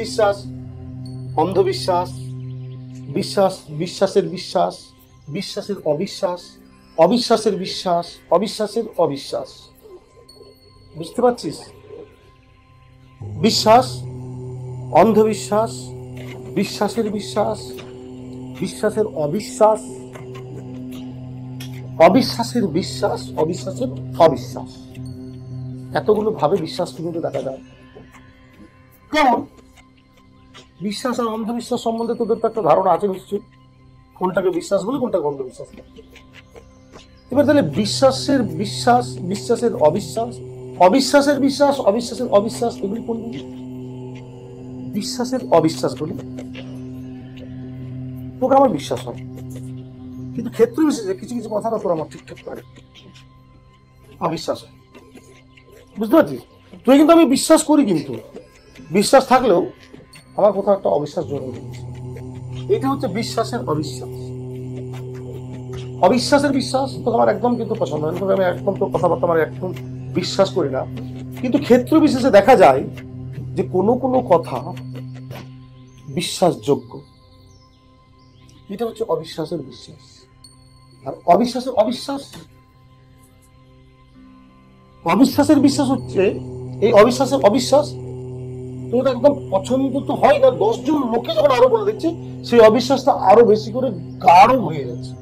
অবিশ্বাস, অন্ধবিশ্বাস, বিশ্বাস, বিশ্বাসের বিশ্বাস, বিশ্বাসের অবিশ্বাস, অবিশ্বাসের বিশ্বাস, অবিশ্বাসের অবিশ্বাস। বুঝতে পারছিস? বিশ্বাস, অন্ধবিশ্বাস, বিশ্বাসের বিশ্বাস, বিশ্বাসের অবিশ্বাস, অবিশ্বাসের বিশ্বাস, অবিশ্বাসের অবিশ্বাস। এতগুলো ভাবে বিশ্বাস কিন্তু দেখা যায়। কেমন? বিশ্বাস আর অন্ধবিশ্বাস সম্বন্ধে তোদের তো একটা ধারণা আছে নিশ্চয়ই, কোনটাকে বিশ্বাস বলে কোনটাকে অন্ধবিশ্বাস বলে। এবার তাহলে বিশ্বাসের বিশ্বাস, বিশ্বাসের অবিশ্বাস, অবিশ্বাসের বিশ্বাস, অবিশ্বাসের অবিশ্বাস, এগুলি কোনগুলি? বিশ্বাসের অবিশ্বাস বলি তোকে আমার বিশ্বাস হয়, কিন্তু ক্ষেত্র বিশেষে কিছু কিছু কথা তোর আমার ঠিকঠাক পারে অবিশ্বাস হয়। বুঝতে পারছিস? তুই কিন্তু আমি বিশ্বাস করি, কিন্তু বিশ্বাস থাকলেও আমার কোথাও একটা অবিশ্বাস জড়িয়ে রয়েছে। এটা হচ্ছে বিশ্বাসের অবিশ্বাস। অবিশ্বাসের বিশ্বাস তো আমার একদম কিন্তু পছন্দ হয় না, তবে আমি একদম তো কথাবার্তা আমার একদম বিশ্বাস করি না। কিন্তু ক্ষেত্র বিশেষে দেখা যায় যে কোনো কোনো কথা বিশ্বাসযোগ্য, এটা হচ্ছে অবিশ্বাসের বিশ্বাস। আর অবিশ্বাসের অবিশ্বাস, অবিশ্বাসের বিশ্বাস হচ্ছে এই অবিশ্বাসের অবিশ্বাস তোর একদম পছন্দ তো হয় না, 10 জন লোকে যখন আরো বলে দিচ্ছে সেই অবিশ্বাসটা আরো বেশি করে গাঢ় হয়ে যাচ্ছে,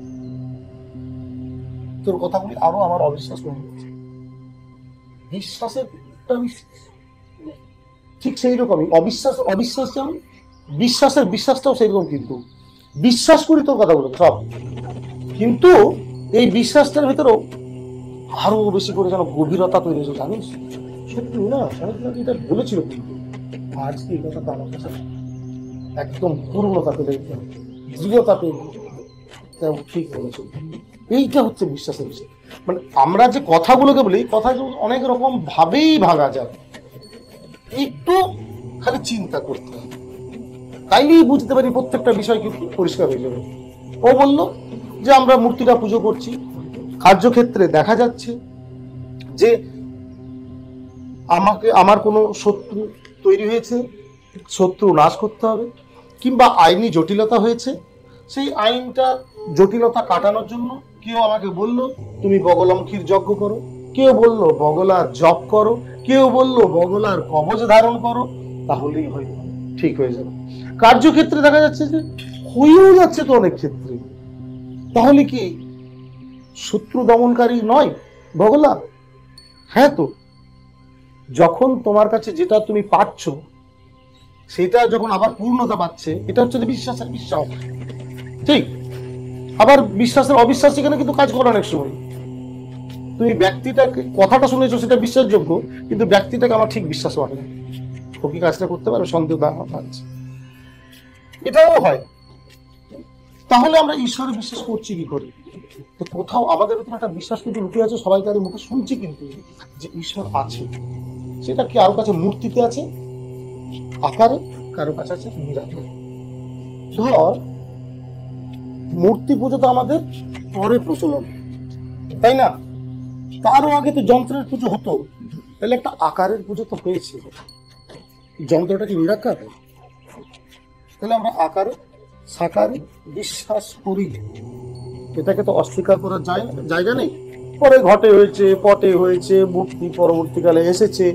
তোর কথাগুলি আরো আমার অবিশ্বাস হয়ে যাচ্ছে। বিশ্বাসের ঠিক সেই রকমই অবিশ্বাস, অবিশ্বাস যেমন বিশ্বাসের বিশ্বাসটাও সেই রকম। কিন্তু বিশ্বাস করি তোর কথাগুলো সব, কিন্তু এই বিশ্বাসটার ভিতরেও আরো বেশি করে যেন গভীরতা তৈরি হয়েছে, জানিস? সত্যি না, এটা বলেছিল কিন্তু আজকে এই কথাটা আমার কাছে একদম পূর্ণতা পেলে, দৃঢ়তা পেলে ঠিক বলেছিল। এইটা হচ্ছে বিশ্বাসের বিষয়। মানে আমরা যে কথাগুলোকে বলি, কথাগুলো অনেক রকম ভাবেই ভাঙা যায়, একটু খালি চিন্তা করতে হবে, তাইলেই বুঝতে পারি প্রত্যেকটা বিষয় কিন্তু পরিষ্কার হয়ে যাবে। ও বলল যে আমরা মূর্তিটা পুজো করছি, কার্যক্ষেত্রে দেখা যাচ্ছে যে আমার কোনো শত্রু তৈরি হয়েছে, শত্রু নাশ করতে হবে, কিংবা আইনি জটিলতা হয়েছে, সেই আইনটা জটিলতা কাটানোর জন্য কেউ আমাকে বলল তুমি বগলামুখীর যজ্ঞ করো, কেউ বলল বগলার জপ করো, কেউ বলল বগলার কবচ ধারণ করো, তাহলেই হয়ে যাবে, ঠিক হয়ে যাবে। কার্যক্ষেত্রে দেখা যাচ্ছে যে হয়েও যাচ্ছে তো অনেক ক্ষেত্রে, তাহলে কি শত্রু দমনকারী নয় বগলা? হ্যাঁ, তো যখন তোমার কাছে যেটা তুমি পাচ্ছ সেটা যখন আবার পূর্ণতা পাচ্ছে, এটা হচ্ছে বিশ্বাসের বিশ্বাস, ঠিক? আবার বিশ্বাসের অবিশ্বাস এখানে কিন্তু কাজ করে অনেক সময়। তুমি ব্যক্তিটাকে কথাটা শুনেছো সেটা বিশ্বাসযোগ্য, কিন্তু ব্যক্তিটাকে আমার ঠিক বিশ্বাস হয় না, ও কি কাজটা করতে পারবে, সন্দেহ আছে, এটাও হয়। তাহলে আমরা ঈশ্বরে বিশ্বাস করছি কি করে? তো কোথাও আমাদের উপর একটা বিশ্বাস কিন্তু লুকিয়ে আছে, সবাই তার মুখে শুনছি কিন্তু যে ঈশ্বর আছে। সেটা কি কারো কাছে মূর্তিতে আছে আকারে, কারো কাছে আছে নিরাকারে। ধর মূর্তি পুজো তো আমাদের পরে প্রচলন, তাই না? তারও আগে তো যন্ত্রের পুজো হতো, তাহলে একটা আকারের পুজো তো হয়েছে, যন্ত্রটা কি নিরাকার? তাহলে আমরা আকারে সাকারে বিশ্বাস করি, এটাকে তো অস্বীকার করার জায়গা নেই। পরে ঘটে হয়েছে, পটে হয়েছে, মূর্তি পরবর্তীকালে এসেছে,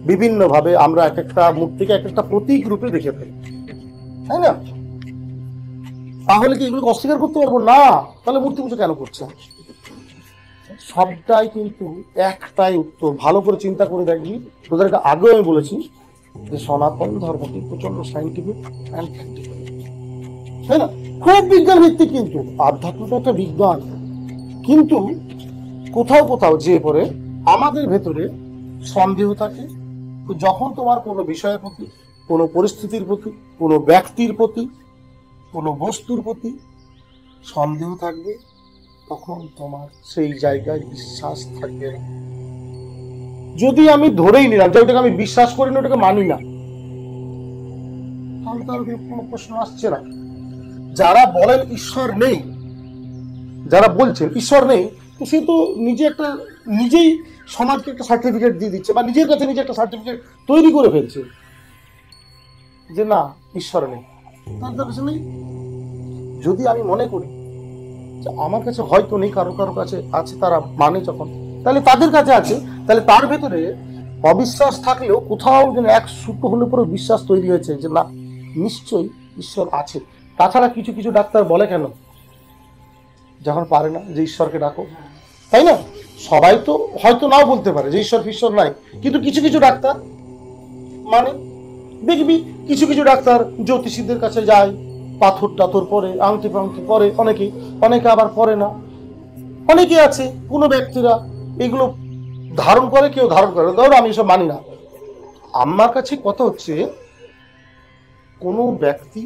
বিভিন্ন ভাবে আমরা এক একটা মূর্তিকে এক একটা প্রতীক রূপে দেখে ফেলি, তাই না? তাহলে কি এগুলোকে অস্বীকার করতে পারবো না? তাহলে মূর্তি পুজো কেন করছে? সবটাই কিন্তু একটাই উত্তর, ভালো করে চিন্তা করে দেখবি। তোদেরকে আগেও আমি বলেছি যে সনাতন ধর্মটি প্রচন্ড সাইন্টিফিক অ্যান্ড প্র্যাকটিক্যাল, তাই না? খুব বিজ্ঞান ভিত্তিক, কিন্তু আধ্যাত্মিক একটা বিজ্ঞান। কিন্তু কোথাও কোথাও যে পরে আমাদের ভেতরে সন্দেহ থাকে, তো যখন তোমার কোনো বিষয়ের প্রতি, কোনো পরিস্থিতির প্রতি, কোনো ব্যক্তির প্রতি, কোনো বস্তুর প্রতি সন্দেহ থাকবে, তখন তোমার সেই জায়গায় বিশ্বাস থাকবে না। যদি আমি ধরেই নিলাম যে ওটাকে আমি বিশ্বাস করি না, ওটাকে মানি না, তাহলে তার কোনো প্রশ্ন আসছে না। যারা বলেন ঈশ্বর নেই, যারা বলছেন ঈশ্বর নেই, তো সে তো নিজেই সমাজকে একটা সার্টিফিকেট দিয়ে দিচ্ছে, বা নিজের কাছে নিজে একটা সার্টিফিকেট তৈরি করে ফেলছে। যে না ঈশ্বর নেই, তার কাছে নেই। যদি আমি মনে করি যে আমার কাছে হয়তো নেই, কারো কারো কাছে আছে, তারা মানে যখন, তাহলে তাদের কাছে আছে, তাহলে তার ভেতরে অবিশ্বাস থাকলেও কোথাও যেন এক সুতো হলে পরে বিশ্বাস তৈরি হয়েছে যে না নিশ্চয়ই ঈশ্বর আছে। তাছাড়া কিছু কিছু ডাক্তার বলে কেন যখন পারে না যে ঈশ্বরকে ডাকো, তাই না? সবাই তো হয়তো নাও বলতে পারে যে ঈশ্বর নাই, কিন্তু কিছু কিছু ডাক্তার মানে, দেখবি কিছু কিছু ডাক্তার জ্যোতিষীদের কাছে যায়, পাথর টাথর পরে, আংটি ফাংটি পরে, অনেকে আবার পরে না। অনেকে আছে কোনো ব্যক্তিরা এগুলো ধারণ করে, কেউ ধারণ করে। ধরো আমি এসব মানি না। আমার কাছে কথা হচ্ছে কোনো ব্যক্তি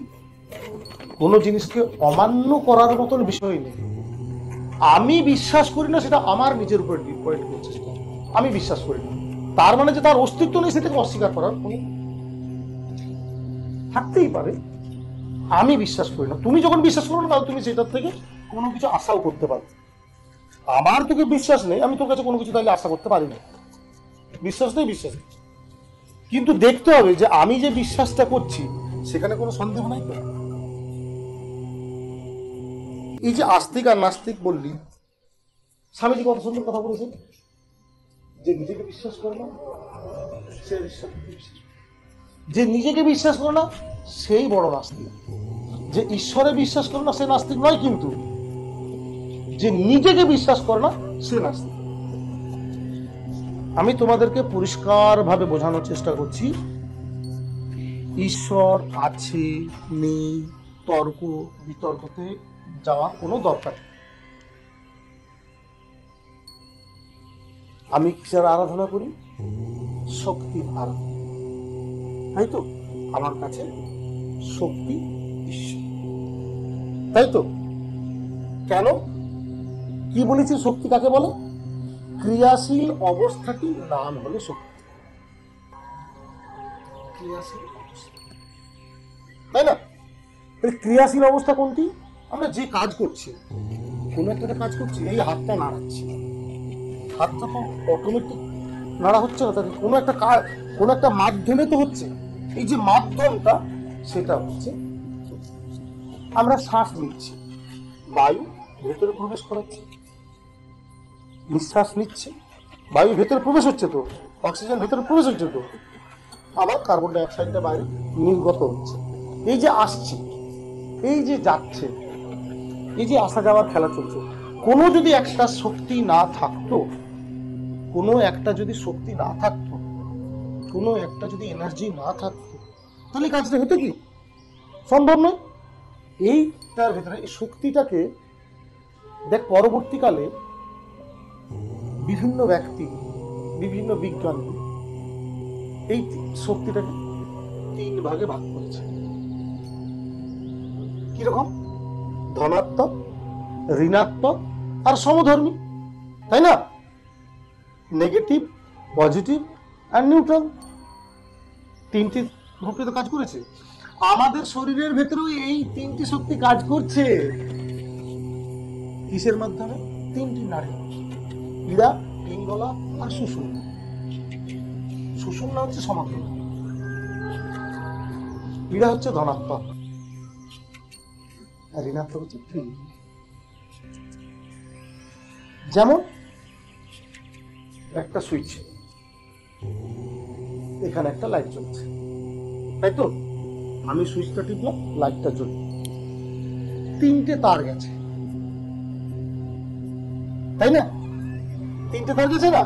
কোনো জিনিসকে অমান্য করার মতন বিষয় নেই। আমি বিশ্বাস করি না, সেটা আমার নিজের উপর ডিপেন্ড করছে, সেটা আমি বিশ্বাস করি না। তার মানে যে তার অস্তিত্ব নেই সেটাকে অস্বীকার করার কোনো থাকতেই পারে। আমি বিশ্বাস করি না। তুমি যখন বিশ্বাস করো না, তাহলে তুমি সেটার থেকে কোনো কিছু আশাও করতে পারো। আমার তোকে বিশ্বাস নেই, আমি তোর কাছে কোনো কিছু তাহলে আশা করতে পারি না। বিশ্বাস নেই, বিশ্বাস নেই। কিন্তু দেখতে হবে যে আমি যে বিশ্বাসটা করছি সেখানে কোনো সন্দেহ নাই তো। এই যে আস্তিক আর নাস্তিক বললি, স্বামীজি কত সুন্দর কথা বলেছেন, যে নিজেকে বিশ্বাস করে না সে যে নিজেকে বিশ্বাস করে না সেই বড় নাস্তিক। যে ঈশ্বরে বিশ্বাস করে না সে নাস্তিক নয়, কিন্তু যে নিজেকে বিশ্বাস করে না সে নাস্তিক। আমি তোমাদেরকে পরিষ্কার ভাবে বোঝানোর চেষ্টা করছি, ঈশ্বর আছে নেই তর্ক বিতর্কতে যাওয়ার কোনো দরকার নেই। আমি কিসের আরাধনা করি? শক্তির আরাধনা, তাই তো? আমার কাছে শক্তি ঈশ্বর, তাই তো? কেন কি বলেছি শক্তি কাকে বলে? ক্রিয়াশীল অবস্থাটির নাম হলো শক্তি। ক্রিয়াশীল অবস্থা, তাই না? ক্রিয়াশীল অবস্থা কোনটি? আমরা যে কাজ করছি, কোনো একটা কাজ করছি, এই হাতটা নাড়াচ্ছি, হাতটা তো অটোমেটিক নাড়া হচ্ছে না, তাকে কোনো একটা কাজ, কোনো একটা মাধ্যমে তো হচ্ছে। এই যে মাধ্যমটা, সেটা হচ্ছে আমরা শ্বাস নিচ্ছি, বায়ু ভেতরে প্রবেশ করাচ্ছি, নিঃশ্বাস নিচ্ছে, বায়ু ভেতরে প্রবেশ হচ্ছে, তো অক্সিজেন ভেতরে প্রবেশ হচ্ছে, তো আবার কার্বন ডাই অক্সাইডটা বাইরে নির্গত হচ্ছে। এই যে আসছে, এই যে যাচ্ছে, এই যে আসা যাওয়ার খেলা চলছে। কোনো যদি একটা শক্তি না থাকতো, কোনো একটা যদি শক্তি না থাকতো, কোনো একটা যদি এনার্জি না থাকতো, তাহলে কাজটা হতো কি? সম্ভব নয়। এইটার ভেতরে এই শক্তিটাকে দেখ, পরবর্তীকালে বিভিন্ন ব্যক্তি, বিভিন্ন বিজ্ঞানী এই শক্তিটাকে 3 ভাগে ভাগ করেছে। কিরকম? ধনাত্মক, ঋণাত্মক আর সমধর্মী, তাই না? নেগেটিভ, পজিটিভ আর নিউট্রাল, 3টি গ্রুপে তো কাজ করেছে। আমাদের শরীরের ভেতরেও এই 3টি শক্তি কাজ করছে। কিসের মাধ্যমে? 3টি নাড়ি, ইড়া, পিঙ্গলা আর সুষুম্না। সুষুম্না হচ্ছে সমধর্মী, ইড়া হচ্ছে ধনাত্মক, আর ঋণাত্মক হচ্ছে ফ্রি। যেমন একটা সুইচ, এখানে একটা লাইট জ্বলছে, তাই তো? আমি সুইচটা টিপলাম, লাইটটা জ্বলল, 3টে তার গেছে, তাই না? 3টে তার গেছে না?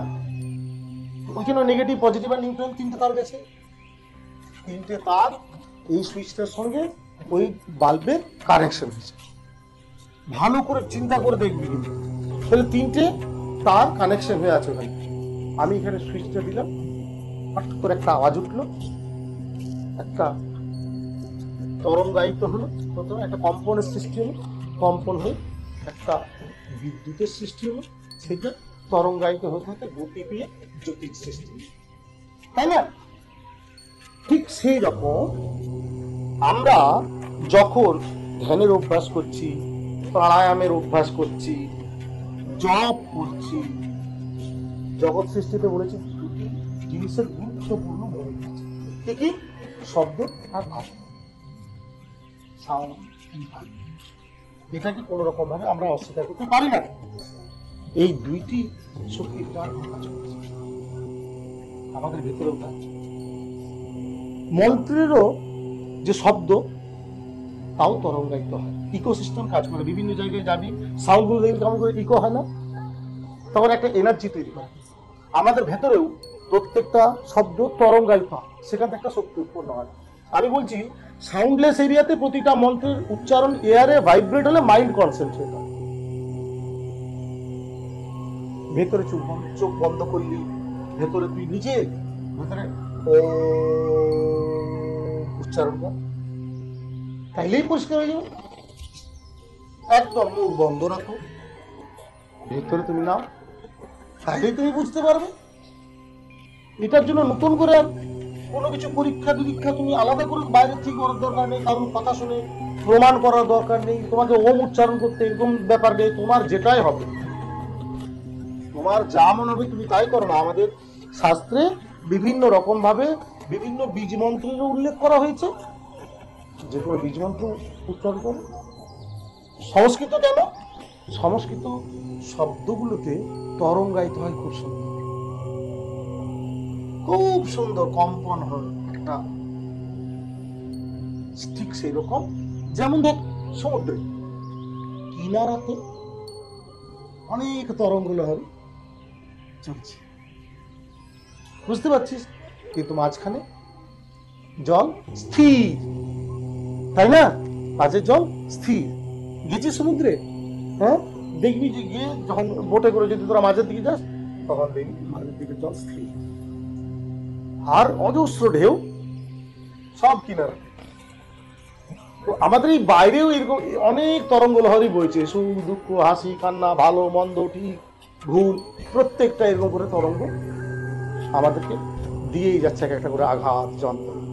ওইখানে নেগেটিভ, পজিটিভ আর নিউট্রাল 3টে তার গেছে। 3টে তার এই সুইচটার সঙ্গে ওই বাল্বের কানেকশন হয়েছে। ভালো করে চিন্তা করে দেখবি, কিন্তু তাহলে 3টে তার কানেকশন হয়ে আছে ওখানে। আমি এখানে সুইচটা দিলাম, হঠাৎ করে একটা আওয়াজ উঠলো, একটা তরঙ্গায়িত হলো, প্রথমে একটা কম্পনের সৃষ্টি হলো, কম্পন হয়ে একটা বিদ্যুতের সৃষ্টি হলো, সেটা তরঙ্গায়িত হতে হতে গতি পেয়ে জ্যোতির সৃষ্টি, তাই না? ঠিক সেই রকম আমরা যখন ধ্যানের অভ্যাস করছি, প্রাণায়ামের অভ্যাস করছি, জপ করছি, জগৎ সৃষ্টিতে বলেছি দুটি জিনিসের গুরুত্বপূর্ণ ভূমিকা আছে। কি? শব্দ আর ভাষা, সাউন্ড। এটাকে কোনো রকম ভাবে আমরা অস্বীকার করতে পারি না। এই দুইটি শক্তির কাজ আমাদের ভেতরেও থাকছে। মন্ত্রেরও যে শব্দ তাও তরঙ্গায়িত হয়, ইকোসিস্টেম কাজ করে। বিভিন্ন জায়গায় যাবি, সাউন্ডগুলো দেখবি কেমন করে ইকো হয় না, তখন একটা এনার্জি তৈরি হয়। আমাদের ভেতরেও প্রত্যেকটা শব্দ তরঙ্গায়িত হয়, সেখান থেকে একটা শক্তি উৎপন্ন হয়। আমি বলছি সাউন্ডলেস এরিয়াতে প্রতিটা মন্ত্রের উচ্চারণ এয়ারে ভাইব্রেট হলে মাইন্ড কনসেন্ট্রেট হয়। ভেতরে চোখ বন্ধ করলি, ভেতরে তুই নিজে ভেতরে উচ্চারণ কর, তাইলেই পরিষ্কার হয়ে যাবে। একদম মুখ বন্ধ রাখো, ভেতরে তুমি নাও, তাইলেই তুমি বুঝতে পারবে। এটার জন্য নতুন করে কোনো কিছু পরীক্ষা নিরীক্ষা তুমি আলাদা করে বাইরে থেকে করার দরকার নেই, কারণ কথা শুনে প্রমাণ করার দরকার নেই, তোমাকে ওম উচ্চারণ করতে এরকম ব্যাপার নেই। তোমার যেটাই হবে, তোমার যা মনে হবে তুমি তাই করো না। আমাদের শাস্ত্রে বিভিন্ন রকম ভাবে বিভিন্ন বীজ মন্ত্রের উল্লেখ করা হয়েছে, যে কোনো বীজ মন্ত্র উচ্চারণ করো। সংস্কৃত কেন? সংস্কৃত শব্দগুলোতে তরঙ্গায়িত হয় খুব সুন্দর, খুব সুন্দর কম্পন হয় একটা, ঠিক সেই রকম। যেমন দেখ সমুদ্রে কিনারাতে অনেক তরঙ্গ লহরী চলছে, বুঝতে পারছিস, কিন্তু মাঝখানে জল স্থির, তাই না? মাঝে জল স্থির। গেছিস সমুদ্রে? হ্যাঁ, দেখবি যে গিয়ে যখন বোটে করে যদি তোরা মাঝের দিকে যাস, তখন দেখবি মাঝের দিকে জল স্থির, আর অজস্র ঢেউ সব কিনারা। তো আমাদের এই বাইরেও এরকম অনেক তরঙ্গ লহরী বইছে, সুখ দুঃখ, হাসি কান্না, ভালো মন্দ, ঠিক ভুল, প্রত্যেকটা এরকম করে তরঙ্গ আমাদেরকে দিয়েই যাচ্ছে এক একটা করে আঘাত যন্ত্রণা।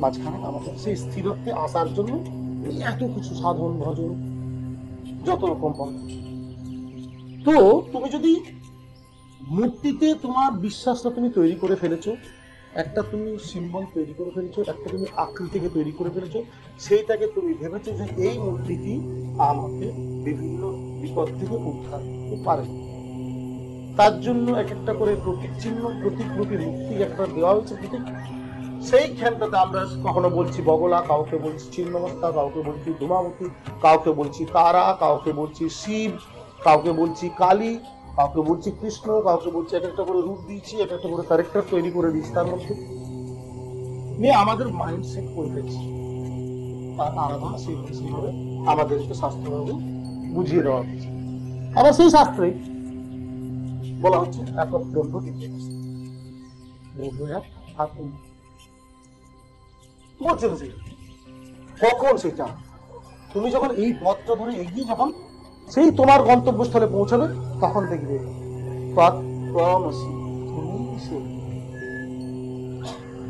মাঝখানে আমাদের সেই স্থিরত্বে আসার জন্য এত কিছু সাধন ভজন, যত রকম পন্থা। তো তুমি যদি মূর্তিতে তোমার বিশ্বাসটা তুমি তৈরি করে ফেলেছো, একটা তুমি সিম্বল তৈরি করে ফেলেছো, একটা তুমি আকৃতিকে তৈরি করে ফেলেছো, সেইটাকে তুমি ভেবেছো যে এই মূর্তিটি আমাকে বিভিন্ন বিপদ থেকে উদ্ধার করতে পারে। তার জন্য এক একটা করে প্রতীক চিহ্ন, প্রতীকরূপী মূর্তি একটা দেওয়া হয়েছে প্রতীক। সেই খেলটাতে আমরা কখনো বলছি বগলা, কাউকে বলছি ছিন্নমস্তা, কাউকে বলছি ধূমাবতী, কাউকে বলছি তারা, কাউকে বলছি শিব, কাউকে বলছি কালী, কাউকে বলছি কৃষ্ণ, কাউকে বলছি এক একটা করে রূপ দিয়েছি, এক একটা করে ক্যারেক্টার তৈরি করে দিচ্ছি, তার মধ্যে নিয়ে আমাদের মাইন্ডসেট করে ফেলছি। তার আরাধনা সেইভাবে আমাদেরকে শাস্ত্রভাবে বুঝিয়ে দেওয়া হচ্ছে। আবার সেই শাস্ত্রে বলা হচ্ছে একক দ্রব্য দ্রব্য এক হাত বলছে। কখন সেটা তুমি যখন এই পথটা ধরে এগিয়ে যখন সেই তোমার গন্তব্যস্থলে পৌঁছাবে, তখন দেখবে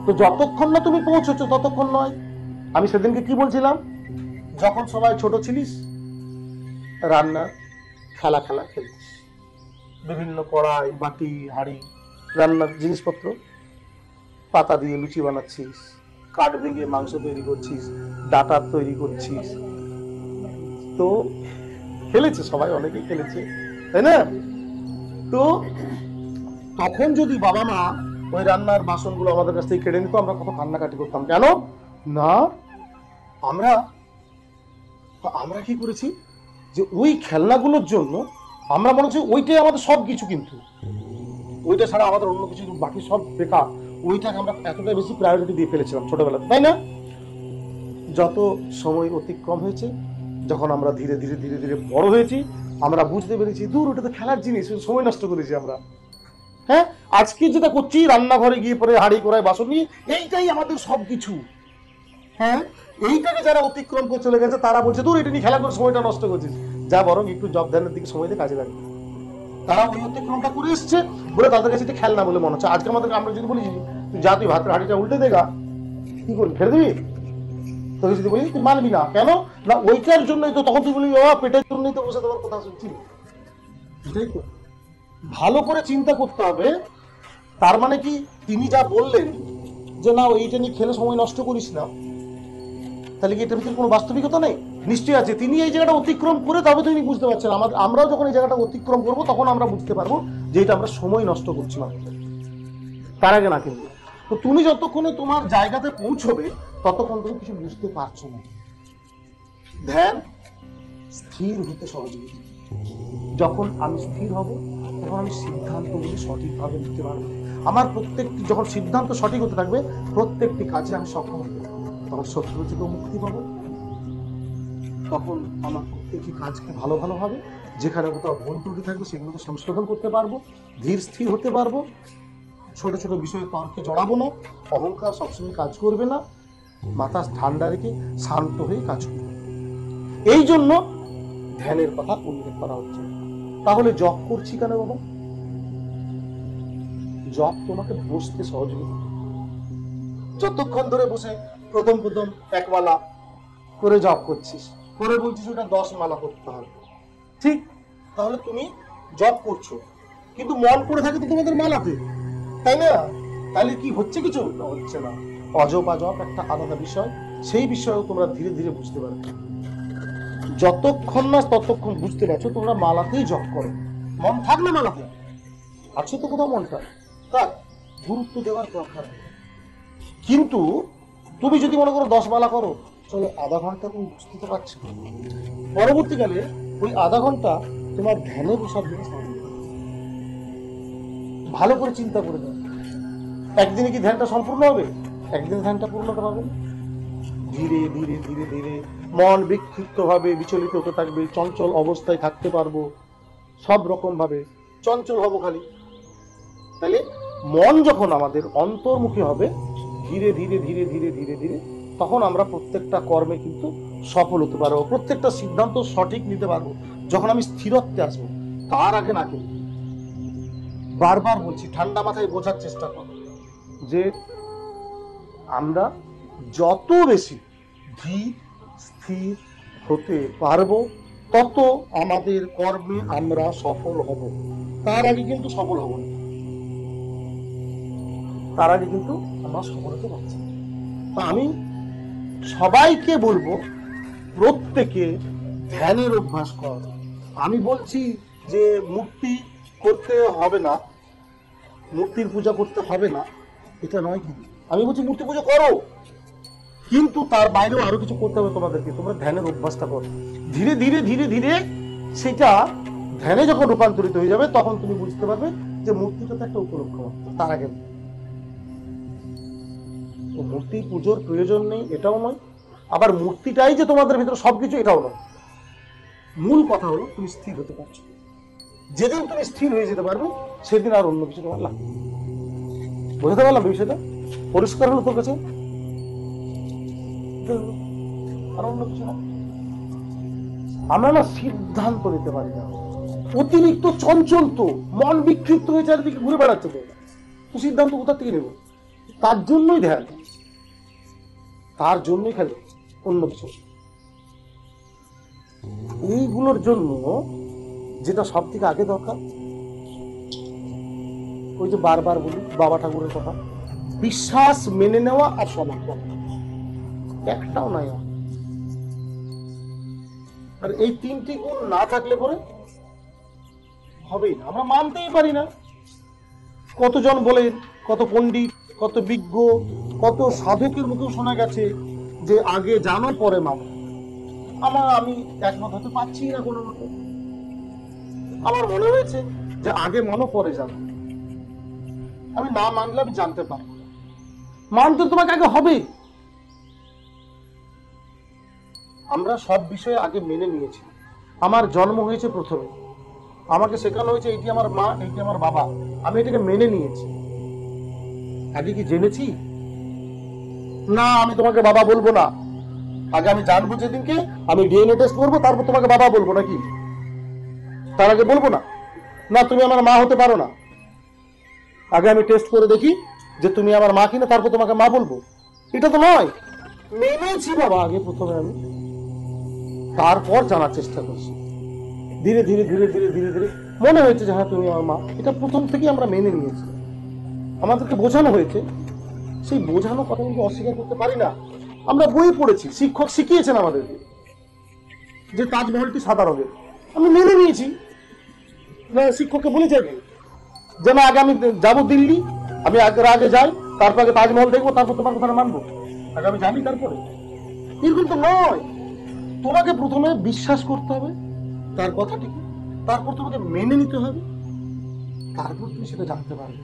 তো যতক্ষণ না তুমি পৌঁছছো ততক্ষণ নয়। আমি সেদিনকে কি বলছিলাম, যখন সবাই ছোট ছিলিস রান্নার খেলা খেলতিস, বিভিন্ন কড়াই বাটি হাঁড়ি রান্নার জিনিসপত্র, পাতা দিয়ে লুচি বানাচ্ছিস, কাঠ ভেঙে মাংস তৈরি করছিস, ডাটা তৈরি করছিস, তো খেলেছে সবাই, অনেকেই খেলেছে, তাই না? তো তখন যদি বাবা মা ওই রান্নার বাসনগুলো আমাদের কাছ থেকে কেড়ে নিত, আমরা কত কান্নাকাটি করতাম। কেন না? আমরা কি করেছি যে ওই খেলনাগুলোর জন্য আমরা মনে হচ্ছে ওইটাই আমাদের সব কিছু, কিন্তু ওইটা ছাড়া আমাদের অন্য কিছু বাকি সব বেকার। ওইটাকে আমরা এতটা বেশি প্রায়োরিটি দিয়ে ফেলেছিলাম ছোটবেলাতে, তাই না? যত সময় অতিক্রম হয়েছে, যখন আমরা ধীরে ধীরে ধীরে ধীরে বড় হয়েছি, আমরা বুঝতে পেরেছি দূর ওটা তো খেলার জিনিস, সময় নষ্ট করেছি আমরা। হ্যাঁ, আজকে যেটা করছি রান্নাঘরে গিয়ে পরে হাঁড়ি কড়াই বাসন নিয়ে, এইটাই আমাদের সব কিছু। হ্যাঁ, এইটাকে যারা অতিক্রম করে চলে গেছে তারা বলছে দূর এটা নিয়ে খেলা করে সময়টা নষ্ট করছিস, যা বরং একটু জব ধ্যানের দিকে সময় দিয়ে কাজে লাগে। তারা ওই অতিক্রমটা করে এসছে বলে তাদের কাছে এটা খেলনা বলে মনে হচ্ছে। আজকে আমরা যদি বলি তুই যা, তুই ভাতের হাঁড়িটা উল্টে দেখা, কি করবি, ফেলে দিবি? তোকে যদি বলি তুই মানবি না, কেন না ওইটার জন্যই তো, তখন তুই বলি বাবা পেটের জন্যই তো বসে তোমার কথা শুনছি। এটাই তো ভালো করে চিন্তা করতে হবে। তার মানে কি তিনি যা বললেন যে না এইটা নিয়ে খেলে সময় নষ্ট করিস না, তাহলে কি এটার ভিতরে কোনো বাস্তবিকতা নেই? নিশ্চয়ই আছে। তিনি এই জায়গাটা অতিক্রম করে তবে তিনি বুঝতে পারছেন। আমরাও যখন এই জায়গাটা অতিক্রম করবো তখন আমরা বুঝতে পারবো যে এটা আমরা সময় নষ্ট করছি না, তার আগে না। কিন্তু তো তুমি যতক্ষণে তোমার জায়গাতে পৌঁছবে ততক্ষণ তুমি কিছু বুঝতে পারছো না। ধ্যান স্থির হতে সহযোগিতা। যখন আমি স্থির হব তখন আমি সিদ্ধান্তগুলি সঠিকভাবে নিতে পারবো। আমার প্রত্যেকটি যখন সিদ্ধান্ত সঠিক হতে থাকবে, প্রত্যেকটি কাজে আমি সক্ষম হব। তখন শত্রু থেকে মুক্তি পাবো। তখন আমার প্রত্যেকটি কাজকে ভালো ভালো হবে। যেখানে কোথাও ভুল ত্রুটি থাকবে সেগুলোকে সংশোধন করতে পারবো, ধীর স্থির হতে পারবো, ছোট ছোট বিষয়ে তর্কে জড়াবো না, অহংকার সবসময় কাজ করবে না, মাথা ঠান্ডা রেখে শান্ত হয়ে কাজ করবে। এই জন্য ধ্যানের কথা উল্লেখ করা হচ্ছে। তাহলে জপ করছি কেন বাবা? জপ তোমাকে বসতে সহযোগিতা। যতক্ষণ ধরে বসে প্রথম এক মালা করে জপ করছিস, পরে বলছিস ওটা 10 মালা করতে হবে, ঠিক? তাহলে তুমি জপ করছো কিন্তু মন পড়ে থাকে তো তোমাদের মালাতে, তাই না? তাহলে কি হচ্ছে? কিছু হচ্ছে না। অজপ আজপ একটা আলাদা বিষয়, সেই বিষয়েও তোমরা ধীরে ধীরে বুঝতে পারবে। যতক্ষণ না ততক্ষণ বুঝতে পারছো তোমরা মালাতেই জপ করো, মন থাকলে মালাতে আছে তো কোথাও মনটা, তার গুরুত্ব দেওয়ার দরকার। কিন্তু তুমি যদি মনে করো 10 মালা করো, চলো আধা ঘন্টা তুমি বুঝতে তো পারছো, পরবর্তীকালে ওই আধা ঘন্টা তোমার ধ্যানে বসার জন্য ভালো করে চিন্তা করে দাও। একদিনে কি ধ্যানটা সম্পূর্ণ হবে? একদিনে ধ্যানটা পূর্ণতা পাবে না। ধীরে ধীরে ধীরে ধীরে মন বিক্ষিপ্ত ভাবে বিচলিত হতে থাকবে, চঞ্চল অবস্থায় থাকতে পারবো, সব রকম ভাবে চঞ্চল হব খালি। তাহলে মন যখন আমাদের অন্তর্মুখী হবে ধীরে ধীরে ধীরে ধীরে ধীরে ধীরে, তখন আমরা প্রত্যেকটা কর্মে কিন্তু সফল হতে পারবো, প্রত্যেকটা সিদ্ধান্ত সঠিক নিতে পারবো। যখন আমি স্থিরত্বে আসবো, তার আগে না। কিন্তু বারবার বলছি, ঠান্ডা মাথায় বোঝার চেষ্টা করো যে আমরা যত বেশি ধীর স্থির হতে পারবো তত আমাদের কর্মে আমরা সফল হব। তার আগে কিন্তু সফল হব না, তার আগে কিন্তু আমরা সফল হতে পারছি। তা আমি সবাইকে বলবো প্রত্যেকে ধ্যানের অভ্যাস কর। আমি বলছি যে মূর্তি করতে হবে না, মূর্তির পূজা করতে হবে না, এটা নয়। কিন্তু আমি বলছি মূর্তি পূজা করো, কিন্তু তার বাইরেও আরো কিছু করতে হবে তোমাদেরকে। তোমরা ধ্যানের অভ্যাসটা করো। ধীরে ধীরে ধীরে ধীরে সেটা ধ্যানে যখন রূপান্তরিত হয়ে যাবে তখন তুমি বুঝতে পারবে যে মূর্তিটা তো একটা উপলক্ষ। তার আগে মূর্তি পুজোর প্রয়োজন নেই এটাও নয়, আবার মূর্তিটাই যে তোমাদের ভিতরে সবকিছু এটাও নয়। মূল কথা হলো তুমি স্থির হতে পারছো। যেদিন তুমি স্থির হয়ে যেতে পারবে সেদিন আর অন্য কিছু তোমার লাগবে। বুঝতে পারলাম বিষয়টা? পরিষ্কার হলো তোর কাছে? আর অন্য কিছু না। আমরা না সিদ্ধান্ত নিতে পারি না, অতিরিক্ত চঞ্চল, তো মন বিক্ষিপ্ত হয়ে চারিদিকে ঘুরে বেড়াচ্ছে। তো সিদ্ধান্ত কোথা থেকে নেব? তার জন্যই ধ্যান, তার জন্যই খেলে, অন্য কিছু। এইগুলোর জন্য যেটা সব থেকে আগে দরকার, ওই যে বারবার বলি বাবা ঠাকুরের কথা, বিশ্বাস, মেনে নেওয়া আর সমর্পণ। একটাও নাই। আর এই 3টি গুণ না থাকলে পরে হবেই না। আমরা মানতেই পারি না। কতজন বলে, কত পণ্ডিত, কত বিজ্ঞ, কত সাধকের মুখেও শোনা গেছে যে আগে জানো পরে মানো। আমি একমত হতে পারছি না কোনো মতো। আমার মনে হয়েছে যে আগে মানো পরে জানো। আমি না মানলে আমি জানতে পারবো না। মানতে তোমাকে আগে হবে। আমরা সব বিষয়ে আগে মেনে নিয়েছি। আমার জন্ম হয়েছে প্রথমে, আমাকে শেখানো হয়েছে এইটি আমার মা, এইটি আমার বাবা, আমি এটাকে মেনে নিয়েছি। আগে কি জেনেছি? না, আমি তোমাকে বাবা বলবো না। আগে আমি জানবো যেদিনকে আমি ডিএনএ টেস্ট করবো, তারপর তোমাকে বাবা বলবো নাকি? তার আগে বলবো না। না, তুমি আমার মা হতে পারো না। আগে আমি টেস্ট করে দেখি যে তুমি আমার মা কিনা, তারপর তোমাকে মা বলবো। এটা তো নয়। মেনেছি বাবা আগে প্রথমে আমি, তারপর জানার চেষ্টা করছি। ধীরে ধীরে ধীরে ধীরে ধীরে ধীরে মনে হয়েছে যে হ্যাঁ তুমি আমার মা। এটা প্রথম থেকে আমরা মেনে নিয়েছি। আমাদেরকে বোঝানো হয়েছে সেই বোঝানো কথা কিন্তু অস্বীকার করতে পারি না। আমরা বই পড়েছি, শিক্ষক শিখিয়েছেন আমাদেরকে যে তাজমহলটি সাদা রঙের, আমি মেনে নিয়েছি। না, শিক্ষককে বলে যাবে যে না, আগে আমি যাবো দিল্লি, আমি আগে যাই, তারপর আগে তাজমহল দেখবো, তারপর তোমার কথা মানবো, আগে আমি জানি তারপরে। এরকম তো নয়। তোমাকে প্রথমে বিশ্বাস করতে হবে তার কথাটিকে, তারপর তোমাকে মেনে নিতে হবে, তারপর তুমি সেটা জানতে পারবে।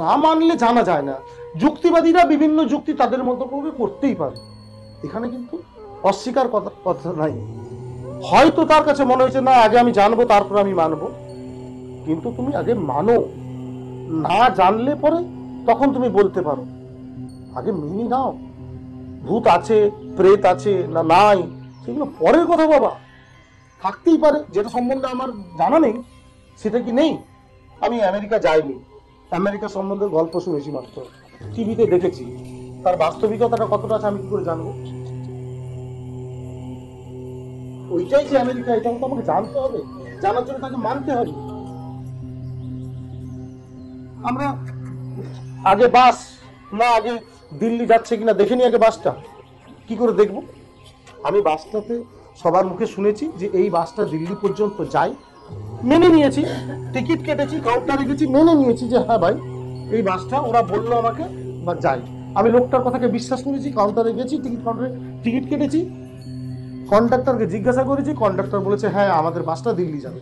না মানলে জানা যায় না। যুক্তিবাদীরা বিভিন্ন যুক্তি তাদের মতো করে করতেই পারে, এখানে কিন্তু অস্বীকার কথা নাই। হয়তো তার কাছে মনে হয়েছে না আগে আমি জানবো তারপর আমি মানবো, কিন্তু তুমি আগে মানো। না জানলে পরে তখন তুমি বলতে পারো, আগে মেনে নাও। ভূত আছে, প্রেত আছে না নাই, সেগুলো পরের কথা বাবা। থাকতেই পারে, যেটা সম্বন্ধে আমার জানা নেই সেটা কি নেই। আমি আমেরিকা যাইনি, আমেরিকা সম্বন্ধে গল্প শুনেছি মাত্র, টিভিতে দেখেছি, তার বাস্তবিকতাটা কতটা আছে আমি কি করে জানবো? ওইটাই যে আমেরিকা, এটা তো আমাকে জানতে হবে, জানার জন্য তাকে মানতে হবে। আমরা আগে বাস, না আগে দিল্লি যাচ্ছে কিনা দেখে নি আগে বাসটা, কি করে দেখবো? আমি বাসটাতে সবার মুখে শুনেছি যে এই বাসটা দিল্লি পর্যন্ত যায়, মেনে নিয়েছি, টিকিট কেটেছি, কাউন্টারে গেছি, মেনে নিয়েছি যে হ্যাঁ ভাই এই বাসটা ওরা বললো আমাকে বা যাই। আমি লোকটার কথাকে বিশ্বাস করেছি, কাউন্টারে গেছি, টিকিট কাউন্টারে টিকিট কেটেছি, কন্ডাক্টরকে জিজ্ঞাসা করেছি, কন্ডাক্টর বলেছে হ্যাঁ আমাদের বাসটা দিল্লি যাবে।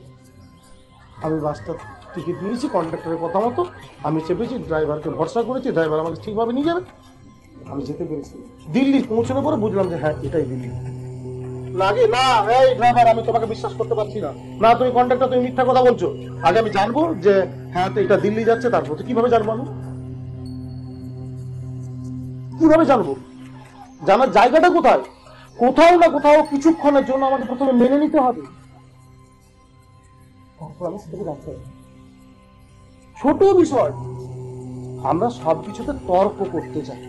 আমি বাসটা টিকিট নিয়েছি কন্ডাক্টরের কথা মতো, আমি চেপেছি, ড্রাইভারকে ভরসা করেছি, ড্রাইভার আমাকে ঠিকভাবে নিয়ে যাবে, আমি যেতে পেরেছি। দিল্লি পৌঁছানোর পরে বুঝলাম যে হ্যাঁ এটাই দিল্লি। লাগে না, এই ড্রাইভার আমি তোমাকে বিশ্বাস করতে পারছি না, না তুমি কন্ডাক্টর তুমি মিথ্যা কথা বলছো, আগে আমি জানবো যে হ্যাঁ তো এটা দিল্লি যাচ্ছে, তারপর তো কিভাবে জানবো আমি? কিভাবে জানবো? জানার জায়গাটা কোথায়? কোথাও না কোথাও কিছুক্ষণের জন্য আমাকে প্রথমে মেনে নিতে হবে, তারপর আমি সেটাকে জানতে হবে। ছোট বিষয়, আমরা সবকিছুতে তর্ক করতে চাই।